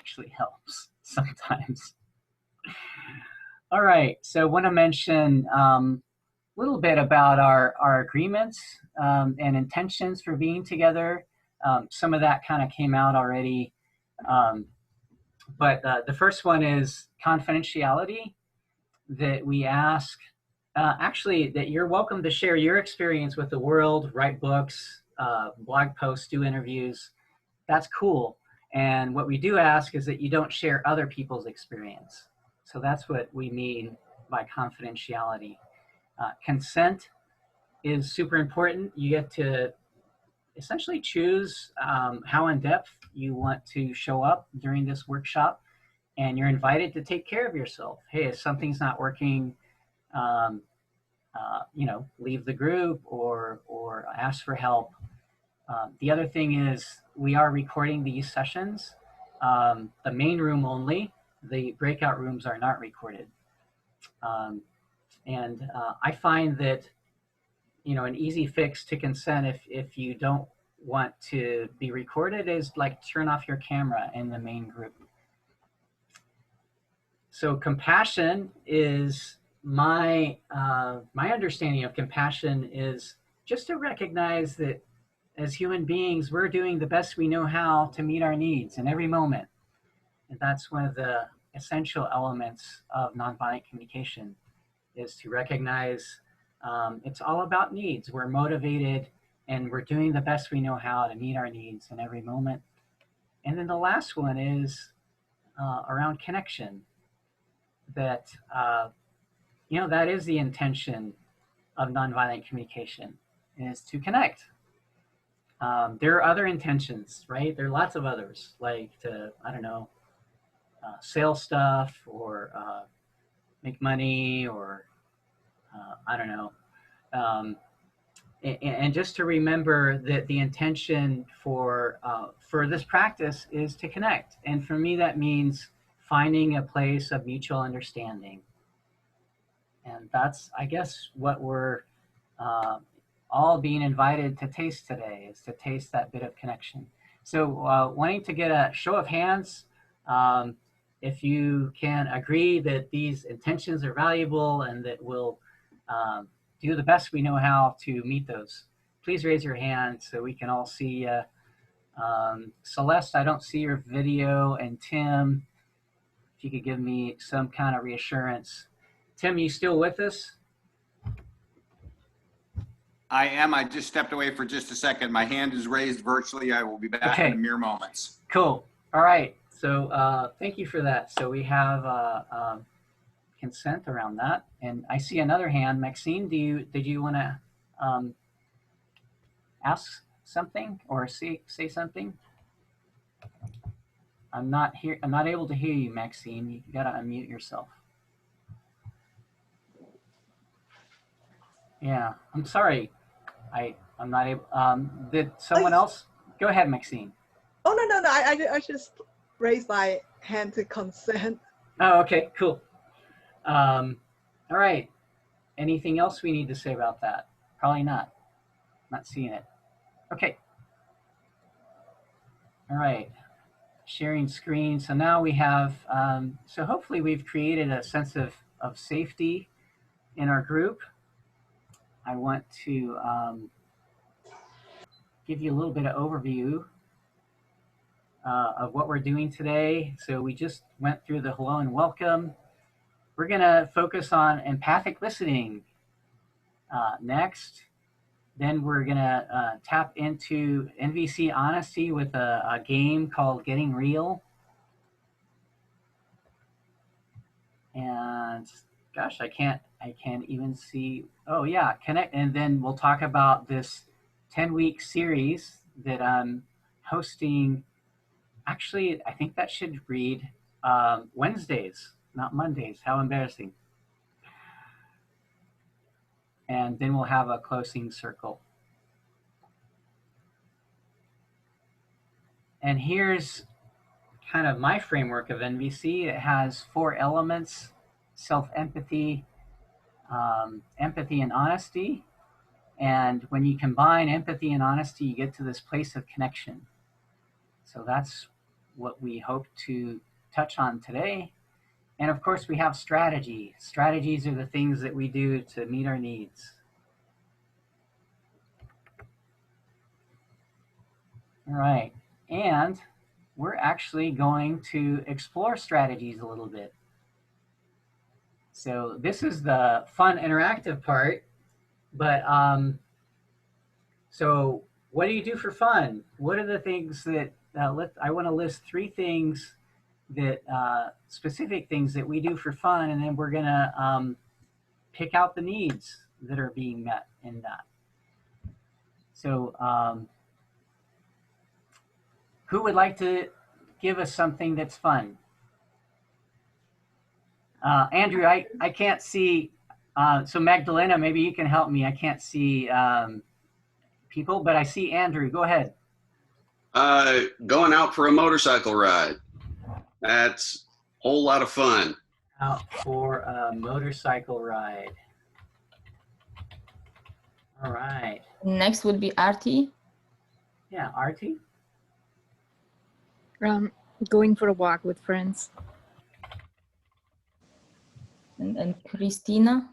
actually helps sometimes. All right, so I want to mention a little bit about our agreements and intentions for being together. Some of that kind of came out already. But the first one is confidentiality, that we ask, actually, that you're welcome to share your experience with the world, write books, blog posts, do interviews. That's cool. And what we do ask is that you don't share other people's experience. So that's what we mean by confidentiality. Consent is super important. You get to essentially choose how in depth you want to show up during this workshop, and you're invited to take care of yourself. Hey, if something's not working, leave the group or ask for help. The other thing is we are recording these sessions, the main room only. The breakout rooms are not recorded. And I find that, an easy fix to consent if you don't want to be recorded is like turn off your camera in the main group. So compassion is my understanding of compassion is just to recognize that as human beings, we're doing the best we know how to meet our needs in every moment. And that's one of the essential elements of nonviolent communication, is to recognize it's all about needs. We're motivated and we're doing the best we know how to meet our needs in every moment. And then the last one is around connection, that, that is the intention of nonviolent communication, is to connect. There are other intentions, right? There are lots of others, like to, sell stuff or make money or, and just to remember that the intention for this practice is to connect. And for me, that means finding a place of mutual understanding. And that's, I guess, what we're all being invited to taste today, is to taste that bit of connection. So wanting to get a show of hands, if you can agree that these intentions are valuable and that we'll do the best we know how to meet those. Please raise your hand so we can all see. Celeste, I don't see your video, and Tim, if you could give me some kind of reassurance. Tim, you still with us? I am. I just stepped away for just a second. My hand is raised virtually. I will be back in a mere moments. Cool. All right. So thank you for that. So we have consent around that. And I see another hand. Maxine, did you want to ask something or say something? I'm not able to hear you, Maxine. You got to unmute yourself. Yeah, I'm sorry. I'm not able. Did someone else? Go ahead, Maxine. Oh, no. I just raised my hand to consent. Oh, okay, cool. All right. Anything else we need to say about that? Probably not. Not seeing it. Okay. All right. Sharing screen. So now we have, so hopefully we've created a sense of safety in our group. I want to give you a little bit of overview of what we're doing today. So we just went through the hello and welcome. We're going to focus on empathic listening next. Then we're going to tap into NVC honesty with a game called Getting Real. And gosh, I can't even see. Oh yeah, connect. And then we'll talk about this 10-week series that I'm hosting. Actually, I think that should read Wednesdays, not Mondays. How embarrassing. And then we'll have a closing circle. And here's kind of my framework of NVC. It has 4 elements: self-empathy, empathy, and honesty. And when you combine empathy and honesty, you get to this place of connection. So that's what we hope to touch on today. And of course, we have strategy. Strategies are the things that we do to meet our needs. All right. And we're actually going to explore strategies a little bit. So this is the fun interactive part. But so what do you do for fun? What are the things that I want to list three things that specific things that we do for fun, and then we're gonna pick out the needs that are being met in that. So who would like to give us something that's fun? Andrew, I can't see. So Magdalena, maybe you can help me. I can't see people, but I see Andrew. Go ahead. Going out for a motorcycle ride. That's a whole lot of fun. Out for a motorcycle ride. All right. Next would be Artie. Yeah, Artie. Going for a walk with friends. And Christina.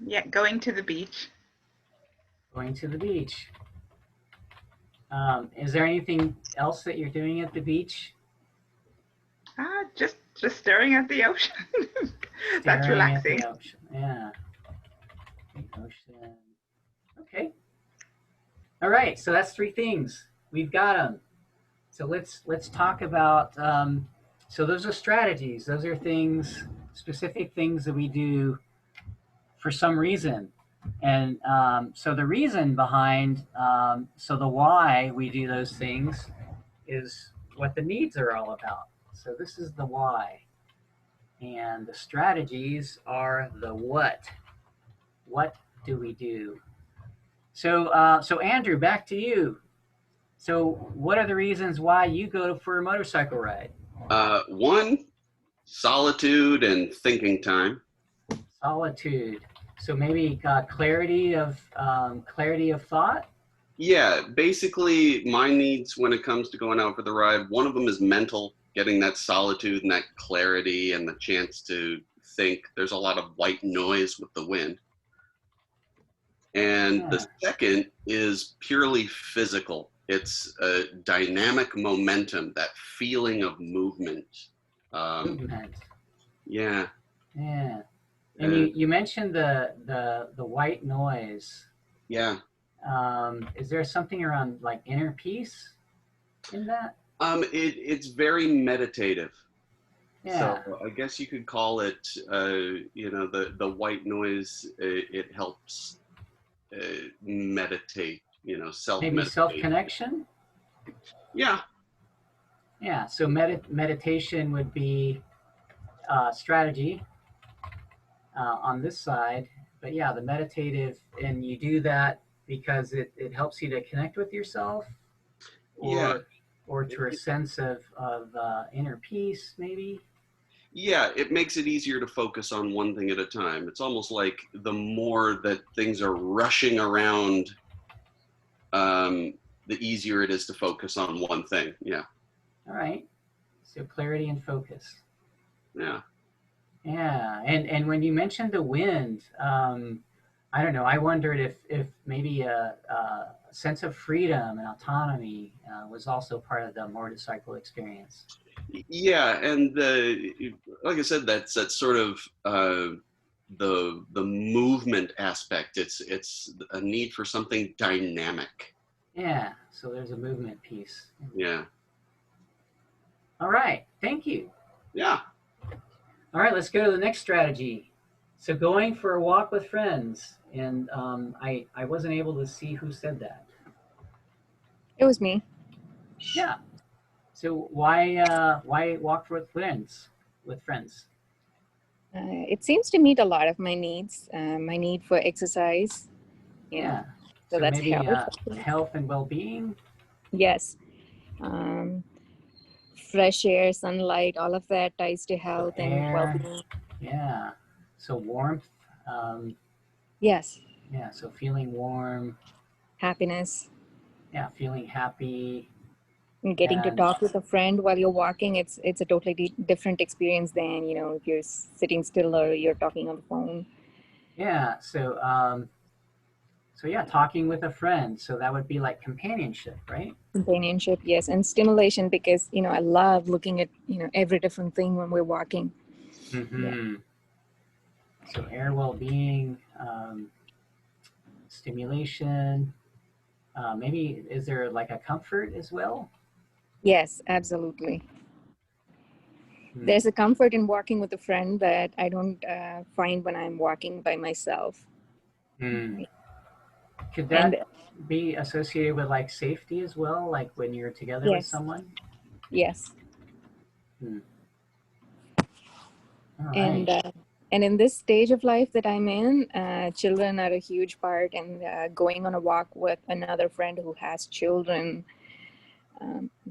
Yeah, going to the beach. Going to the beach. Is there anything else that you're doing at the beach? Just staring at the ocean. That's Staring relaxing. at the ocean. Yeah. The ocean. Okay. All right. So that's three things. We've got them. So let's talk about. So those are strategies. Those are things, specific things that we do for some reason. And so the reason behind, so the why we do those things is what the needs are all about. So this is the why. And the strategies are the what. What do we do? So, so Andrew, back to you. So what are the reasons why you go for a motorcycle ride? One, solitude and thinking time. Solitude. So maybe clarity of thought. Yeah, basically my needs when it comes to going out for the ride, one of them is mental, getting that solitude and that clarity and the chance to think. There's a lot of white noise with the wind. And the second is purely physical. It's a dynamic momentum, that feeling of movement. Movement. Yeah. Yeah. And you mentioned the white noise. Yeah. Is there something around like inner peace in that? It's very meditative. Yeah. So I guess you could call it, you know, the white noise. It helps meditate. You know, Maybe self-connection. Yeah. Yeah. So meditation would be strategy on this side, but yeah, the meditative, and you do that because it helps you to connect with yourself, or to a sense of inner peace, maybe. Yeah, it makes it easier to focus on one thing at a time. It's almost like the more that things are rushing around, the easier it is to focus on one thing. Yeah. All right. So clarity and focus. Yeah. Yeah, and when you mentioned the wind, I don't know. I wondered if maybe a sense of freedom and autonomy was also part of the motorcycle experience. Yeah, and like I said, that's sort of the movement aspect. It's a need for something dynamic. Yeah, so there's a movement piece. Yeah. All right, thank you. Yeah. All right, let's go to the next strategy. So going for a walk with friends, and I wasn't able to see who said that. It was me. Yeah. So why walk with friends? It seems to meet a lot of my needs. My need for exercise. Yeah. So that's maybe health. Health and well-being. Yes. Fresh air, sunlight, all of that ties to health and well-being. Yeah. So warmth. Yes. Yeah. So feeling warm. Happiness. Yeah. Feeling happy. And getting to And talk with a friend while you're walking, it's a totally different experience than, you know, if you're sitting still or you're talking on the phone. yeah, so yeah, talking with a friend. So that would be like companionship, right? Companionship, yes, and stimulation, because, you know, I love looking at, you know, every different thing when we're walking. Yeah. Mm-hmm. So air well-being, stimulation. Maybe is there like a comfort as well? Yes, absolutely. Hmm. There's a comfort in walking with a friend that I don't find when I'm walking by myself. Hmm. Could And that be associated with like safety as well, like when you're together with yes, someone? yes. Hmm. All And right. in this stage of life that I'm in, children are a huge part, and going on a walk with another friend who has children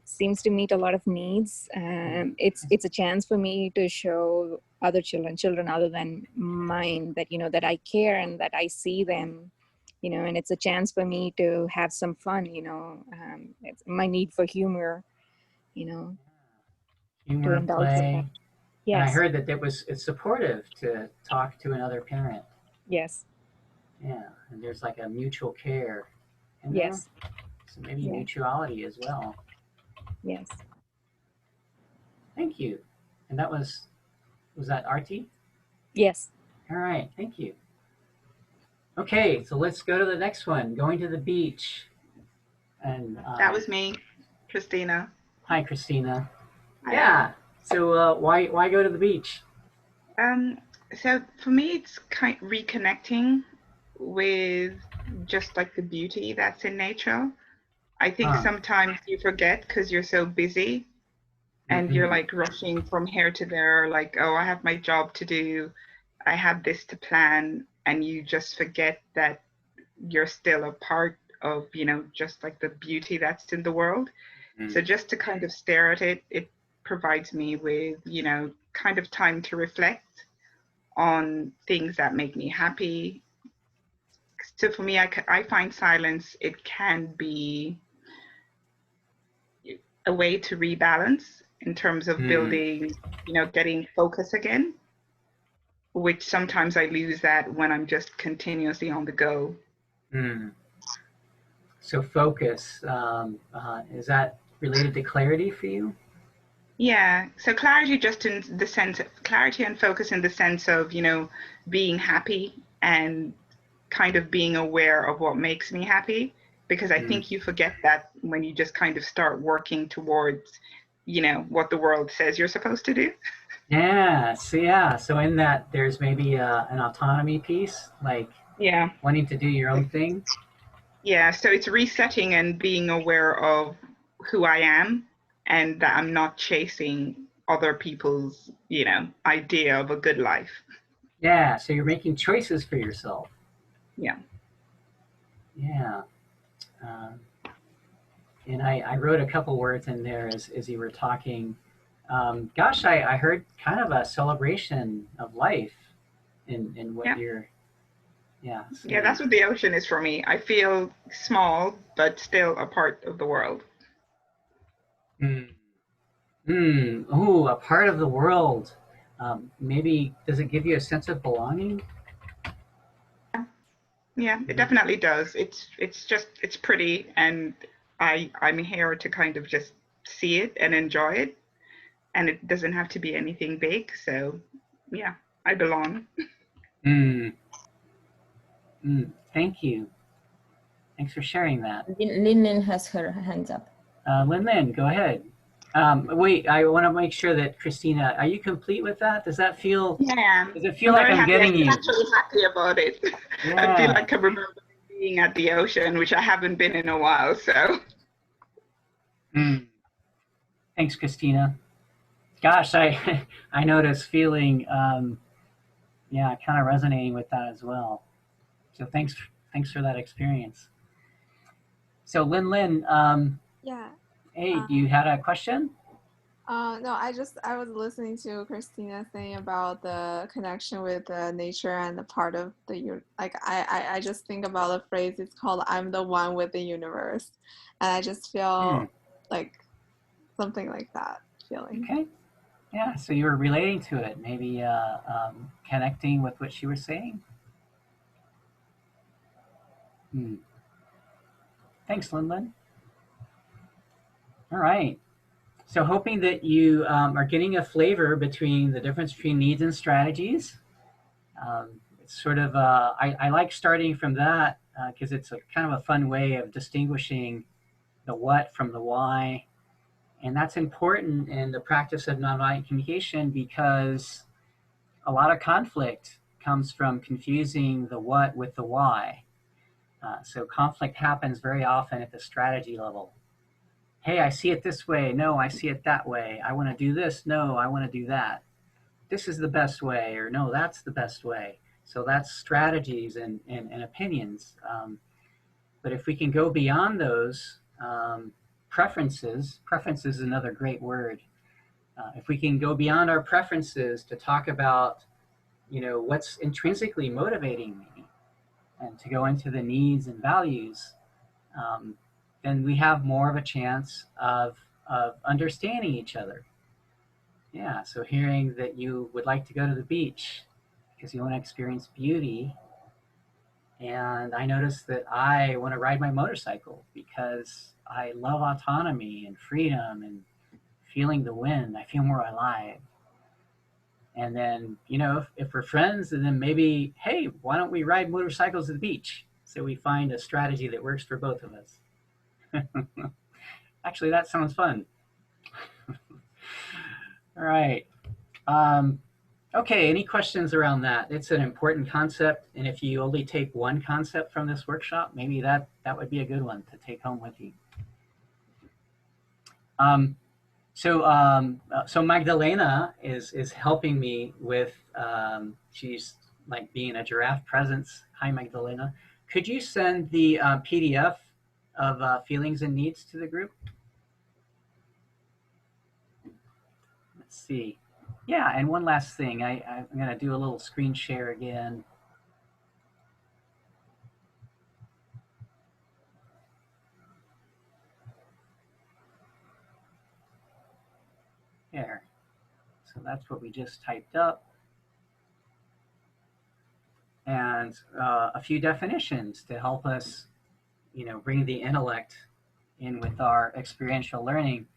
seems to meet a lot of needs. It's a chance for me to show other children other than mine, that, you know, that I care and that I see them, you know, and it's a chance for me to have some fun, you know. It's my need for humor, you know, to Humor, indulge in that. play. And I Yes, heard that it's supportive to talk to another parent. yes, Yeah, and there's like a mutual care in there. yes, So maybe yeah, mutuality as well. yes, Thank you. And that was that Artie? yes. All right, thank you. Okay, so let's go to the next one. Going to the beach. And That was me, Christina. hi, Christina. Hi. Yeah. So why go to the beach? Um, so for me, it's kind reconnecting with just like the beauty that's in nature. I think Huh. sometimes you forget because you're so busy and you're Mm-hmm. like rushing from here to there, like, oh, I have my job to do, I have this to plan, and you just forget that you're still a part of, you know, just like the beauty that's in the world. So Mm-hmm. just to kind of stare at it, it provides me with, you know, kind of time to reflect on things that make me happy. So for me, I find silence, it can be a way to rebalance in terms of Mm-hmm. building, you know, getting focus again, which sometimes I lose that when I'm just continuously on the go. Mm-hmm. So focus, is that related to clarity for you? Yeah. So clarity, just in the sense of clarity and focus in the sense of, you know, being happy and kind of being aware of what makes me happy. Because I Mm. think you forget that when you just kind of start working towards, you know, what the world says you're supposed to do. Yeah. So yeah. So in that, there's maybe an autonomy piece, like Yeah. wanting to do your own thing. Yeah. So it's resetting and being aware of who I am and that I'm not chasing other people's, you know, idea of a good life. Yeah. So you're making choices for yourself. Yeah. Yeah. Um, and I wrote a couple words in there as you were talking. Gosh, I heard kind of a celebration of life in what Yeah. you're, yeah, Yeah, saying. that's what the ocean is for me. I feel small, but still a part of the world. Mm. Mm. Ooh, a part of the world. Maybe does it give you a sense of belonging? Yeah, it Mm. definitely does. It's just it's pretty, and I'm here to kind of just see it and enjoy it, and it doesn't have to be anything big. So, yeah, I belong. Mm. Mm. Thank you. Thanks for sharing that. Lin Lin has her hands up. Lin Lin, go ahead. Wait, I want to make sure that Christina, are you complete with that? Does that feel? Yeah, Does it feel I'm like very I'm happy. getting I'm you? actually happy about it. I feel Yeah. like I remember being at the ocean, which I haven't been in a while. So, Mm. Thanks, Christina. Gosh, I I noticed feeling yeah, kind of resonating with that as well. So thanks for that experience. So Lin Lin, Yeah. hey, you had a question? No, I was listening to Christina saying about the connection with nature and the part of like I just think about the phrase. It's called "I'm the one with the universe," and I just Hmm. feel like something like that feeling. Okay. Yeah, so you were relating to it, maybe connecting with what she was saying. Thanks, Lin. All right. So hoping that you are getting a flavor between the difference between needs and strategies. It's sort of, I like starting from that because it's a kind of a fun way of distinguishing the what from the why. And that's important in the practice of nonviolent communication because a lot of conflict comes from confusing the what with the why. So conflict happens very often at the strategy level. Hey, I see it this way. No, I see it that way. I want to do this. No, I want to do that. This is the best way, or no, that's the best way. So that's strategies and opinions. But if we can go beyond those preferences is another great word. If we can go beyond our preferences to talk about, what's intrinsically motivating me and to go into the needs and values, then we have more of a chance of understanding each other. Yeah, so hearing that you would like to go to the beach because you want to experience beauty, and I noticed that I want to ride my motorcycle because I love autonomy and freedom and feeling the wind. I feel more alive. And then, if we're friends, and then maybe, hey, why don't we ride motorcycles to the beach? So we find a strategy that works for both of us. Actually, that sounds fun. All right. Okay, any questions around that? It's an important concept, and if you only take one concept from this workshop, maybe that would be a good one to take home with you. So Magdalena is helping me with, she's like being a giraffe presence. Hi, Magdalena. Could you send the PDF of feelings and needs to the group? Let's see. Yeah, and one last thing. I'm going to do a little screen share again. There. So that's what we just typed up. And a few definitions to help us, bring the intellect in with our experiential learning.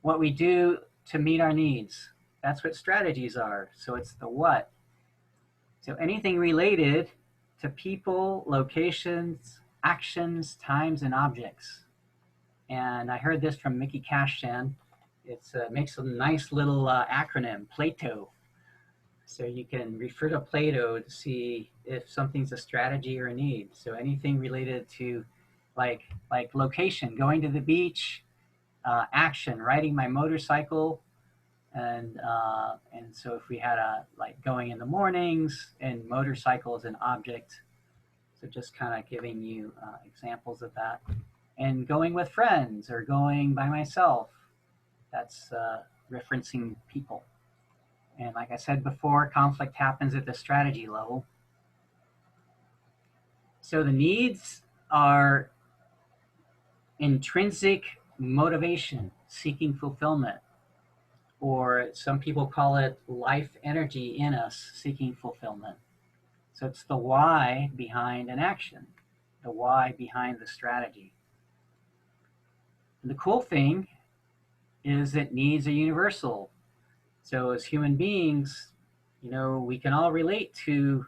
What we do to meet our needs. That's what strategies are. So it's the what. So anything related to people, locations, actions, times, and objects. And I heard this from Mickey Cashtan. It makes a nice little acronym, PLATO. So you can refer to PLATO to see if something's a strategy or a need. So anything related to like location, going to the beach, action, riding my motorcycle, and so if we had like going in the mornings, and motorcycle is an object. So just kind of giving you examples of that. And going with friends or going by myself, that's referencing people. And like I said before, conflict happens at the strategy level. So the needs are intrinsic motivation, seeking fulfillment, or some people call it life energy in us seeking fulfillment. So it's the why behind an action, the why behind the strategy. And the cool thing is that needs are universal. So as human beings, we can all relate to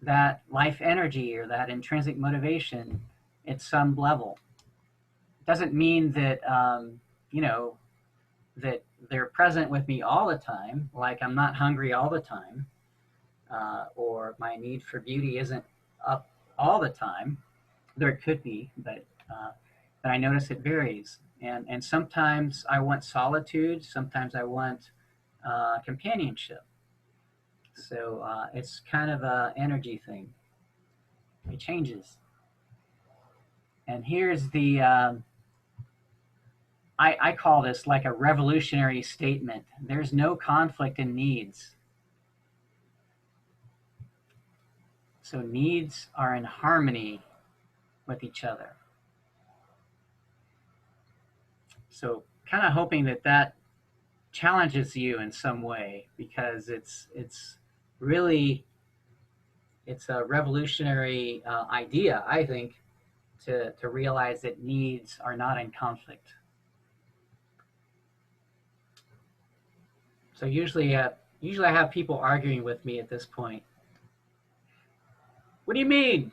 that life energy or that intrinsic motivation at some level. It doesn't mean that, that they're present with me all the time, like I'm not hungry all the time, or my need for beauty isn't up all the time. There could be, but I notice it varies. And sometimes I want solitude, sometimes I want companionship. So it's kind of an energy thing. It changes. And here's the, I call this like a revolutionary statement. There's no conflict in needs. So needs are in harmony with each other. So kind of hoping that that challenges you in some way, because it's really, it's a revolutionary idea, I think, to realize that needs are not in conflict. So usually I have people arguing with me at this point. What do you mean?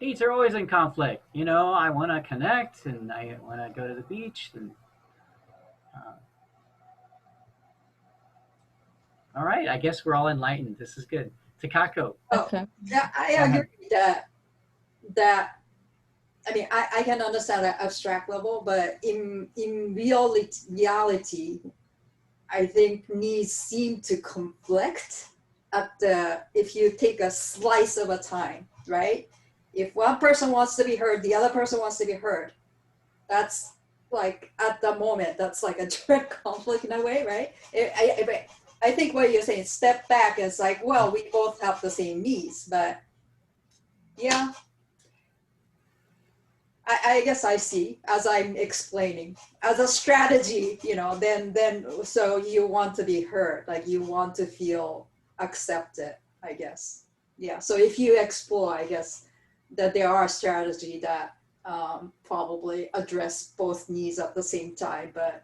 Needs are always in conflict. You know, I want to connect and I want to go to the beach. And all right, I guess we're all enlightened. This is good. Takako. Okay. Yeah, I agree that I mean, I can understand at abstract level, but in reality, I think needs seem to conflict if you take a slice of a time, right? If one person wants to be heard, the other person wants to be heard. That's like, at the moment, that's like a direct conflict in a way, right? I think what you're saying, step back, is like, well, we both have the same needs, but yeah. I guess I see, as I'm explaining, as a strategy, you know, then so you want to be heard, like you want to feel accepted, I guess. Yeah, so if you explore, I guess, that there are strategies that probably address both needs at the same time, but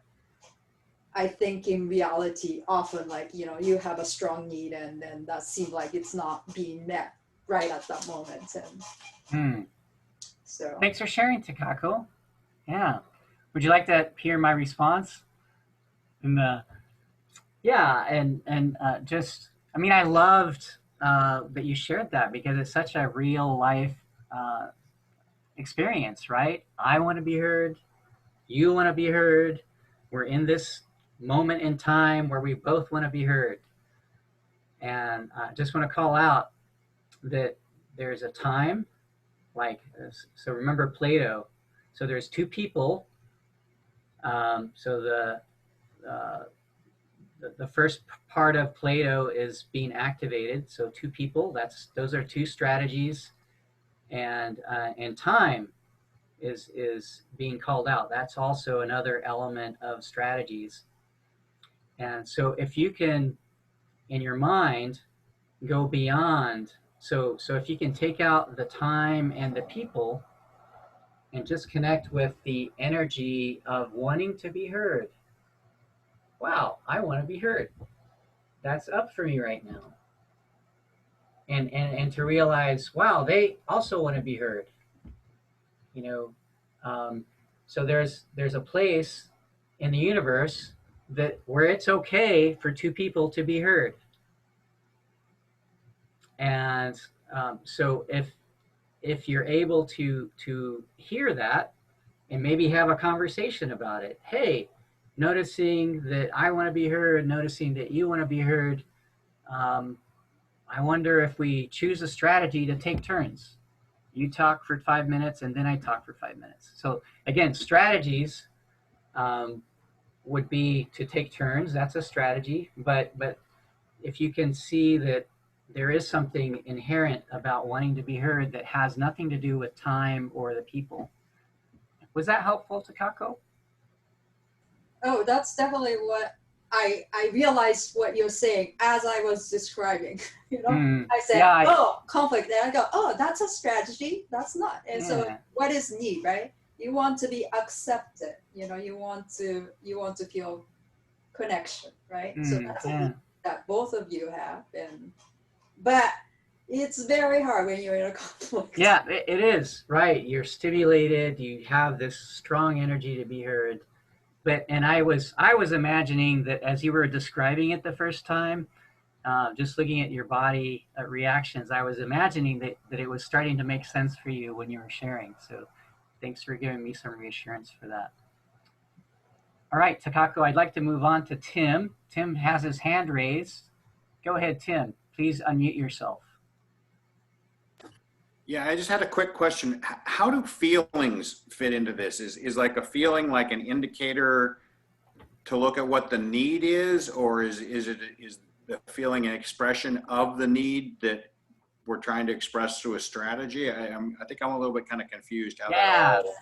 I think in reality, often, like, you know, you have a strong need and then that seems like it's not being met right at that moment. And so. Thanks for sharing, Takako. Yeah. Would you like to hear my response? Yeah, and just, I mean, I loved that you shared that, because it's such a real life experience, right? I want to be heard. You want to be heard. We're in this moment in time where we both want to be heard. And I just want to call out that there's a time, like, so remember Plato. So there's two people. So the first part of Plato is being activated. So two people, those are two strategies. And time is being called out. That's also another element of strategies. And so if you can, in your mind, go beyond, so if you can take out the time and the people and just connect with the energy of wanting to be heard. Wow, I want to be heard. That's up for me right now. And to realize, wow, they also want to be heard. You know, so there's a place in the universe where it's okay for two people to be heard. And so if you're able to hear that and maybe have a conversation about it, hey, noticing that I want to be heard, noticing that you want to be heard, I wonder if we choose a strategy to take turns. You talk for 5 minutes and then I talk for 5 minutes. So again, strategies would be to take turns. That's a strategy. But if you can see that there is something inherent about wanting to be heard that has nothing to do with time or the people. Was that helpful, Takako? Oh, that's definitely what I realized what you're saying as I was describing. You know, I said, yeah, oh, conflict. Then I go, oh, that's a strategy. That's not. And so, what is need, right? You want to be accepted. You know, you want to feel connection, right? So that's a need that both of you have, but it's very hard when you're in a conflict. Yeah, it is, right? You're stimulated. You have this strong energy to be heard. And I was imagining that as you were describing it the first time, just looking at your body reactions, I was imagining that it was starting to make sense for you when you were sharing. So thanks for giving me some reassurance for that. All right, Takako, I'd like to move on to Tim. Tim has his hand raised. Go ahead, Tim. Please unmute yourself. Yeah, I just had a quick question. How do feelings fit into this? Is like a feeling like an indicator to look at what the need is, or is the feeling an expression of the need that we're trying to express through a strategy? I think I'm a little bit kind of confused how that all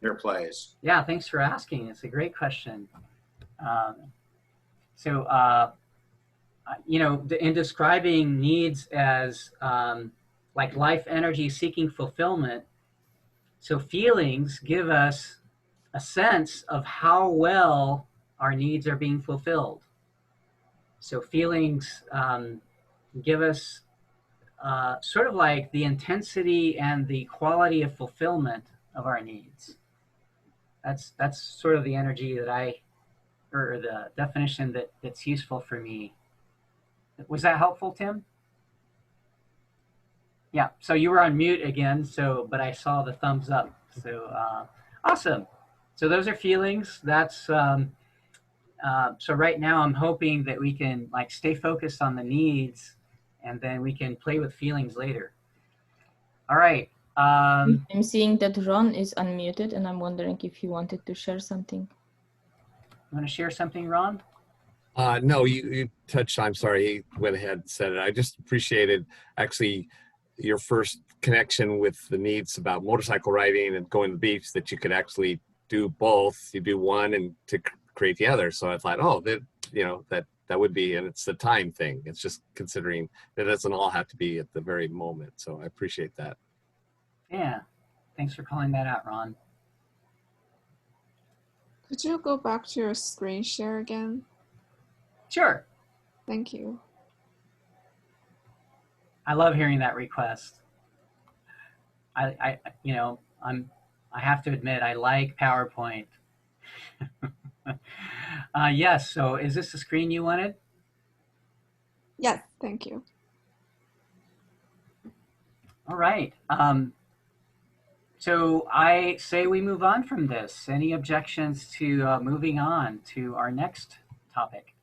your plays? Yeah, thanks for asking. It's a great question. So, in describing needs as like life energy seeking fulfillment, so feelings give us a sense of how well our needs are being fulfilled. So feelings give us sort of like the intensity and the quality of fulfillment of our needs. That's sort of the energy or the definition that's useful for me. Was that helpful, Tim? Yeah, so you were on mute again, but I saw the thumbs up. So awesome. So those are feelings. That's so right now I'm hoping that we can like stay focused on the needs, and then we can play with feelings later. All right. I'm seeing that Ron is unmuted, and I'm wondering if he wanted to share something. You want to share something, Ron? No, you touched, I'm sorry, he went ahead and said it. I just appreciated actually your first connection with the needs about motorcycle riding and going to the beach, that you could actually do both. You do one and to create the other. So I thought, oh, that would be, and it's the time thing. It's just considering that it doesn't all have to be at the very moment. So I appreciate that. Yeah, thanks for calling that out, Ron. Could you go back to your screen share again? Sure. Thank you. I love hearing that request. I have to admit, I like PowerPoint. Yes, so is this the screen you wanted? Yes, thank you. All right. So I say we move on from this. Any objections to moving on to our next topic?